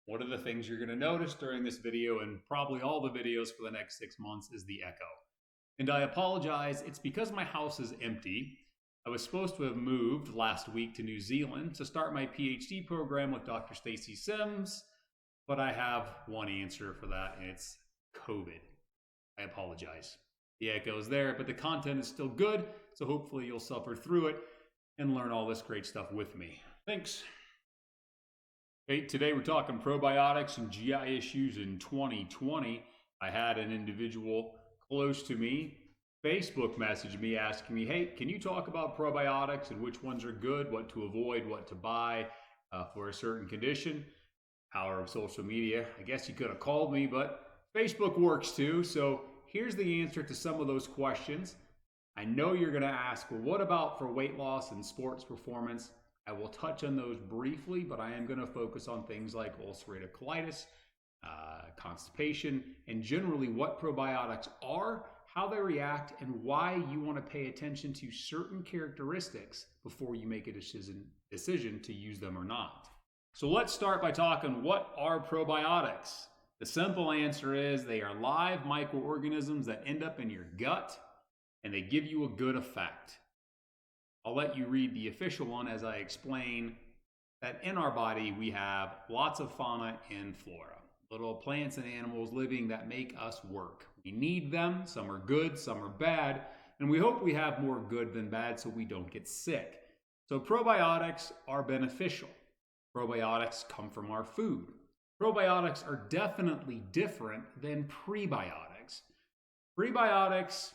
One of the things you're going to notice during this video and probably all the videos for the next 6 months is the echo. And I apologize, it's because my house is empty. I was supposed to have moved last week to New Zealand to start my PhD program with Dr. Stacy Sims, but I have one answer for that, and it's COVID. I apologize. The echo is there, but the content is still good, so hopefully you'll suffer through it and learn all this great stuff with me. Thanks. Okay, today we're talking probiotics and GI issues in 2020. I had an individual close to me Facebook message me asking me, hey, can you talk about probiotics and which ones are good, what to avoid, what to buy for a certain condition? Power of social media. I guess you could have called me, but Facebook works too. So here's the answer to some of those questions. I know you're going to ask, well, what about for weight loss and sports performance? I will touch on those briefly, but I am going to focus on things like ulcerative colitis, constipation, and generally what probiotics are, how they react, and why you want to pay attention to certain characteristics before you make a decision to use them or not. So let's start by talking, what are probiotics? The simple answer is they are live microorganisms that end up in your gut, and they give you a good effect. I'll let you read the official one as I explain that in our body we have lots of fauna and flora, little plants and animals living that make us work. We need them. Some are good, some are bad, and we hope we have more good than bad so we don't get sick. So probiotics are beneficial. Probiotics come from our food. Probiotics are definitely different than prebiotics. Prebiotics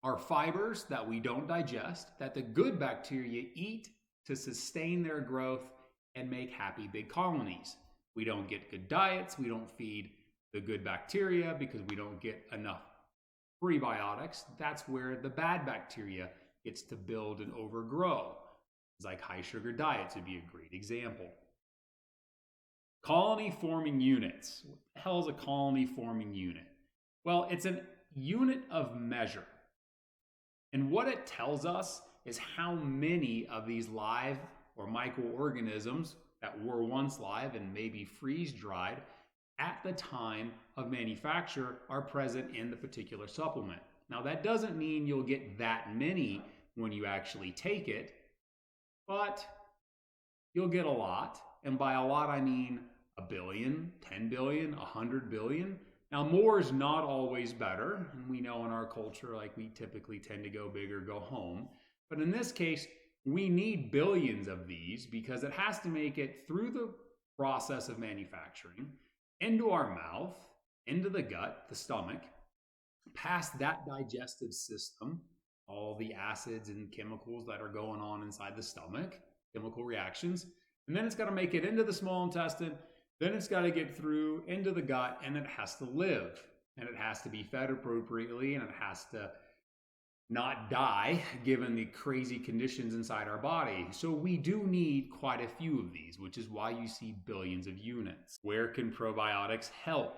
are fibers that we don't digest, that the good bacteria eat to sustain their growth and make happy big colonies. We don't get good diets, we don't feed the good bacteria because we don't get enough prebiotics. That's where the bad bacteria gets to build and overgrow. It's like high sugar diets would be a great example. Colony forming units. What the hell is a colony forming unit? Well, it's a unit of measure. And what it tells us is how many of these live or microorganisms that were once live and maybe freeze-dried at the time of manufacture are present in the particular supplement. Now, that doesn't mean you'll get that many when you actually take it, but you'll get a lot. And by a lot, I mean 1 billion, 10 billion, 100 billion. Now, more is not always better, and we know in our culture, like, we typically tend to go big or go home. But in this case, we need billions of these because it has to make it through the process of manufacturing, into our mouth, into the gut, the stomach, past that digestive system, all the acids and chemicals that are going on inside the stomach, chemical reactions, and then it's got to make it into the small intestine. Then it's got to get through into the gut, and it has to live, and it has to be fed appropriately, and it has to not die given the crazy conditions inside our body. So we do need quite a few of these, which is why you see billions of units. Where can probiotics help?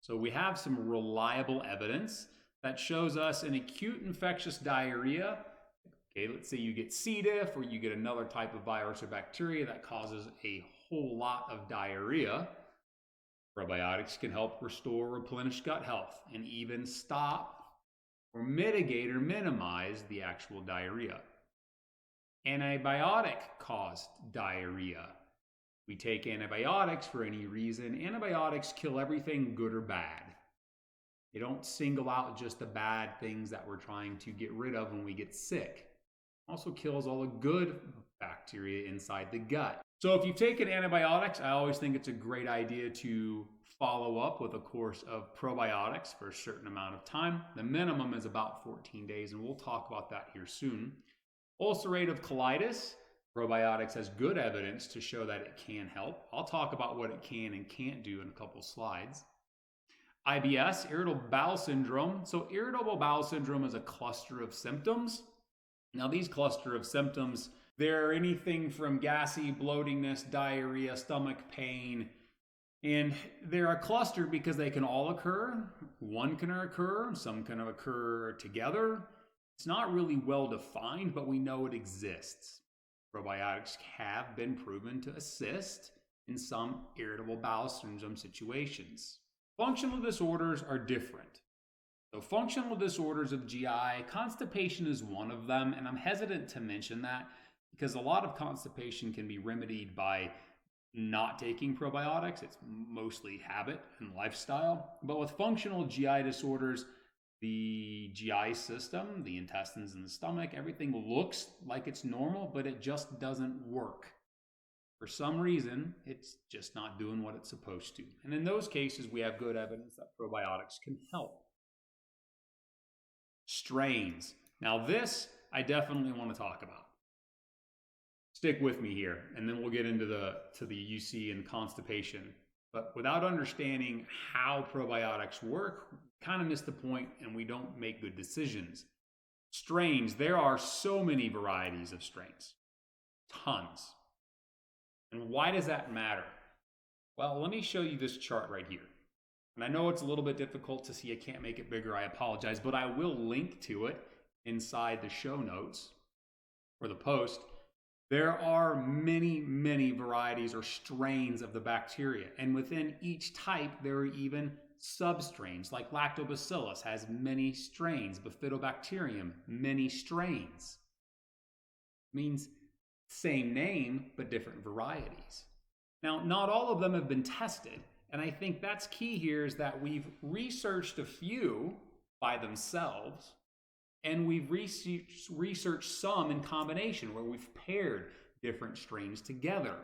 So we have some reliable evidence that shows us in acute infectious diarrhea. Okay, let's say you get C. diff or you get another type of virus or bacteria that causes a whole lot of diarrhea. Probiotics can help restore, replenish gut health, and even stop or mitigate or minimize the actual diarrhea. Antibiotic-caused diarrhea. We take antibiotics for any reason. Antibiotics kill everything good or bad. They don't single out just the bad things that we're trying to get rid of when we get sick. Also kills all the good bacteria inside the gut. So if you've taken antibiotics, I always think it's a great idea to follow up with a course of probiotics for a certain amount of time. The minimum is about 14 days, and we'll talk about that here soon. Ulcerative colitis, probiotics has good evidence to show that it can help. I'll talk about what it can and can't do in a couple slides. IBS, irritable bowel syndrome. So irritable bowel syndrome is a cluster of symptoms. Now, these cluster of symptoms, they're anything from gassy, bloatingness, diarrhea, stomach pain, and they're a cluster because they can all occur. One can occur, some can occur together. It's not really well defined, but we know it exists. Probiotics have been proven to assist in some irritable bowel syndrome situations. Functional disorders are different. So functional disorders of GI, constipation is one of them, and I'm hesitant to mention that because a lot of constipation can be remedied by not taking probiotics. It's mostly habit and lifestyle. But with functional GI disorders, the GI system, the intestines and the stomach, everything looks like it's normal, but it just doesn't work. For some reason, it's just not doing what it's supposed to. And in those cases, we have good evidence that probiotics can help. Strains. Now this, I definitely want to talk about. Stick with me here, and then we'll get into the UC and constipation. But without understanding how probiotics work, we kind of miss the point and we don't make good decisions. Strains, there are so many varieties of strains. Tons. And why does that matter? Well, let me show you this chart right here. And I know it's a little bit difficult to see. I can't make it bigger. I apologize. But I will link to it inside the show notes for the post. There are many, many varieties or strains of the bacteria. And within each type, there are even substrains. Like lactobacillus has many strains. Bifidobacterium, many strains. Means same name, but different varieties. Now, not all of them have been tested. And I think that's key here is that we've researched a few by themselves, and we've researched some in combination where we've paired different strains together.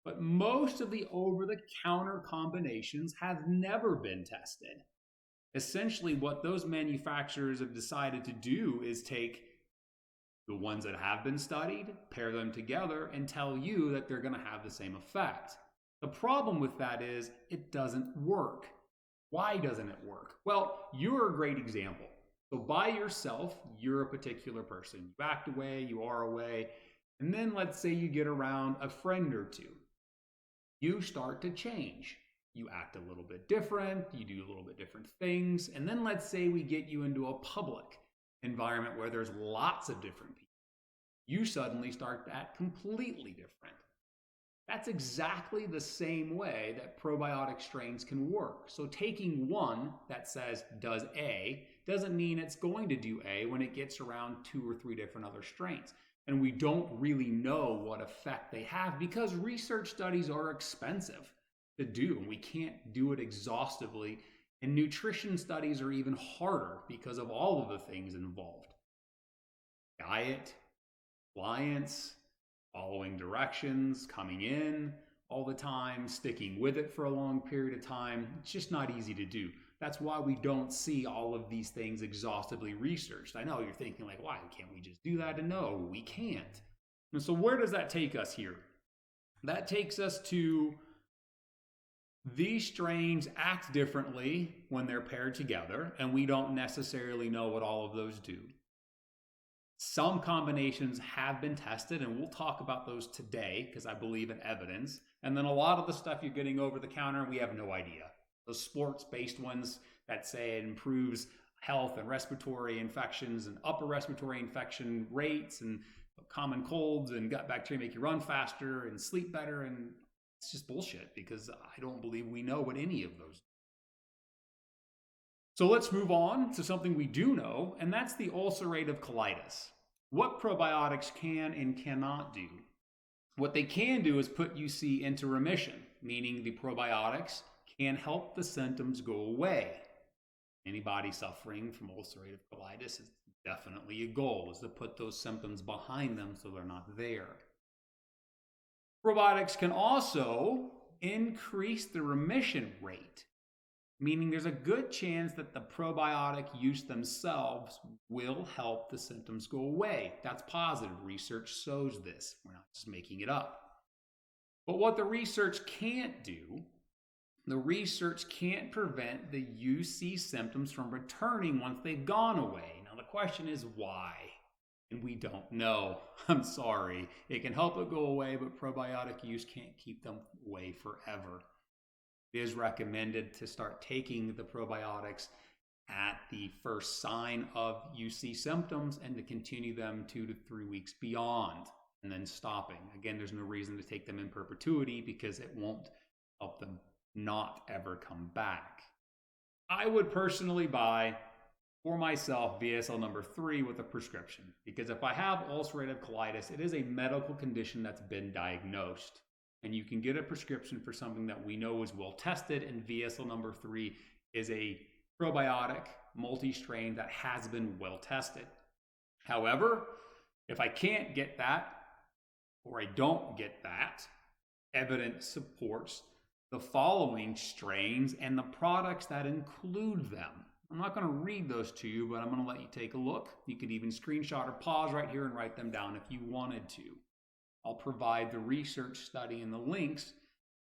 But most of the over-the-counter combinations have never been tested. Essentially, what those manufacturers have decided to do is take the ones that have been studied, pair them together, and tell you that they're going to have the same effect. The problem with that is it doesn't work. Why doesn't it work? Well, you're a great example. So by yourself, you're a particular person. You act away, you are away, and then let's say you get around a friend or two. You start to change. You act a little bit different, you do a little bit different things, and then let's say we get you into a public environment where there's lots of different people. You suddenly start to act completely different. That's exactly the same way that probiotic strains can work. So taking one that says does A doesn't mean it's going to do A when it gets around 2 or 3 different other strains. And we don't really know what effect they have because research studies are expensive to do, and we can't do it exhaustively. And nutrition studies are even harder because of all of the things involved. Diet, compliance, following directions, coming in all the time, sticking with it for a long period of time. It's just not easy to do. That's why we don't see all of these things exhaustively researched. I know you're thinking like, why can't we just do that? And no, we can't. And so where does that take us here? That takes us to these strains act differently when they're paired together, and we don't necessarily know what all of those do. Some combinations have been tested, and we'll talk about those today because I believe in evidence. And then a lot of the stuff you're getting over the counter, we have no idea. Those sports-based ones that say it improves health and respiratory infections and upper respiratory infection rates and common colds and gut bacteria make you run faster and sleep better, and it's just bullshit because I don't believe we know what any of those do. So let's move on to something we do know, and that's the ulcerative colitis. What probiotics can and cannot do. What they can do is put UC into remission, meaning the probiotics can help the symptoms go away. Anybody suffering from ulcerative colitis is definitely a goal, is to put those symptoms behind them so they're not there. Probiotics can also increase the remission rate, meaning there's a good chance that the probiotic use themselves will help the symptoms go away. That's positive. Research shows this. We're not just making it up. But what the research can't do, the research can't prevent the UC symptoms from returning once they've gone away. Now the question is why? And we don't know. I'm sorry. It can help it go away, but probiotic use can't keep them away forever. It is recommended to start taking the probiotics at the first sign of UC symptoms and to continue them 2 to 3 weeks beyond. and then stopping. Again, there's no reason to take them in perpetuity because it won't help them not ever come back. I would personally buy for myself VSL number 3 with a prescription, because if I have ulcerative colitis, it is a medical condition that's been diagnosed, and you can get a prescription for something that we know is well tested, and VSL number 3 is a probiotic multi-strain that has been well tested. However, if I can't get that, or I don't get that, evidence supports the following strains and the products that include them. I'm not going to read those to you, but I'm going to let you take a look. You could even screenshot or pause right here and write them down if you wanted to. I'll provide the research study and the links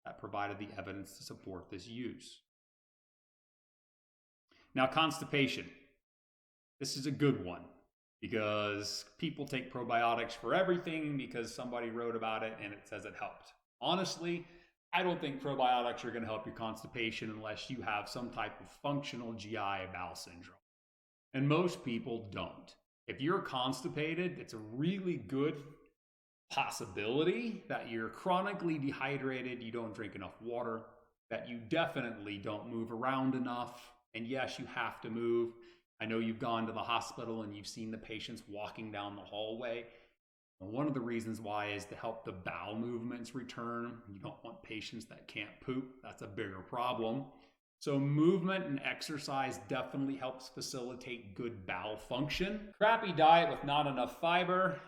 that provided the evidence to support this use. Now, constipation. This is a good one because people take probiotics for everything because somebody wrote about it and it says it helped. Honestly, I don't think probiotics are going to help your constipation unless you have some type of functional GI bowel syndrome. And most people don't. If you're constipated, it's a really good possibility that you're chronically dehydrated, you don't drink enough water, that you definitely don't move around enough. And yes, you have to move. I know you've gone to the hospital and you've seen the patients walking down the hallway. And one of the reasons why is to help the bowel movements return. You don't want patients that can't poop. That's a bigger problem. So movement and exercise definitely helps facilitate good bowel function. Crappy diet with not enough fiber.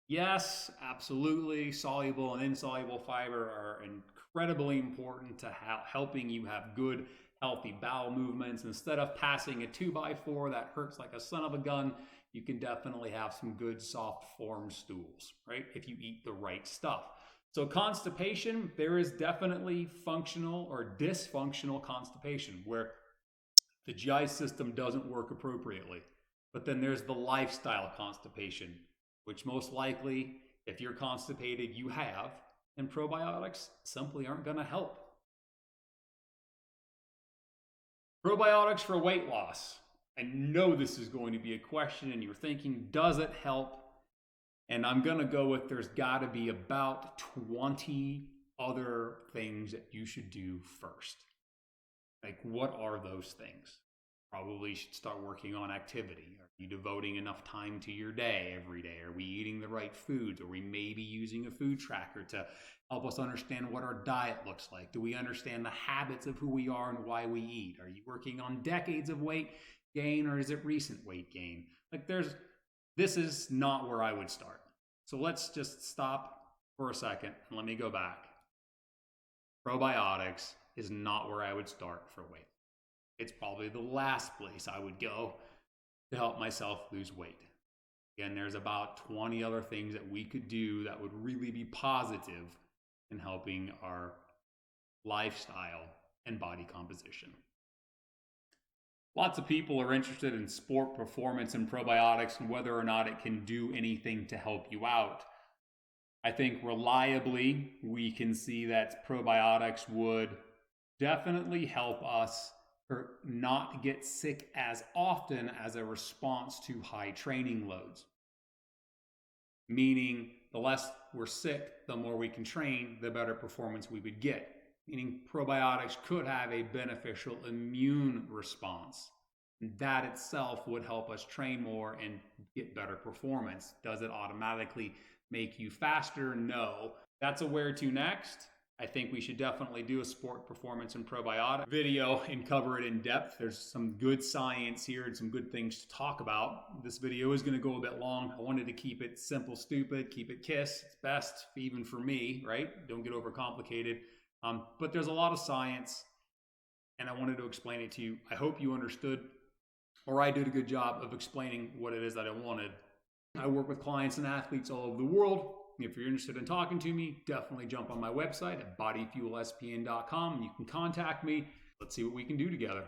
Yes, absolutely. Soluble and insoluble fiber are incredibly important to helping you have good, healthy bowel movements. Instead of passing a 2x4 that hurts like a son of a gun, you can definitely have some good soft form stools, right? If you eat the right stuff. So constipation, there is definitely functional or dysfunctional constipation where the GI system doesn't work appropriately. But then there's the lifestyle constipation, which most likely, if you're constipated, you have, and probiotics simply aren't going to help. Probiotics for weight loss. I know this is going to be a question and you're thinking, does it help? And I'm going to go with there's got to be about 20 other things that you should do first. Like, what are those things? Probably should start working on activity. Are you devoting enough time to your day every day? Are we eating the right foods? Are we maybe using a food tracker to help us understand what our diet looks like? Do we understand the habits of who we are and why we eat? Are you working on decades of weight gain or is it recent weight gain? Like, this is not where I would start. So let's just stop for a second and let me go back. Probiotics is not where I would start for weight. It's probably the last place I would go to help myself lose weight. Again, there's about 20 other things that we could do that would really be positive in helping our lifestyle and body composition. Lots of people are interested in sport performance and probiotics and whether or not it can do anything to help you out. I think reliably we can see that probiotics would definitely help us not get sick as often as a response to high training loads. Meaning the less we're sick, the more we can train, the better performance we would get. Meaning probiotics could have a beneficial immune response. That itself would help us train more and get better performance. Does it automatically make you faster? No. That's a where to next. I think we should definitely do a sport performance and probiotic video and cover it in depth. There's some good science here and some good things to talk about. This video is going to go a bit long. I wanted to keep it simple, stupid, keep it KISS. It's best even for me, right? Don't get overcomplicated. But there's a lot of science and I wanted to explain it to you. I hope you understood, or I did a good job of explaining what it is that I wanted. I work with clients and athletes all over the world. If you're interested in talking to me, definitely jump on my website at bodyfuelspn.com and you can contact me. Let's see what we can do together.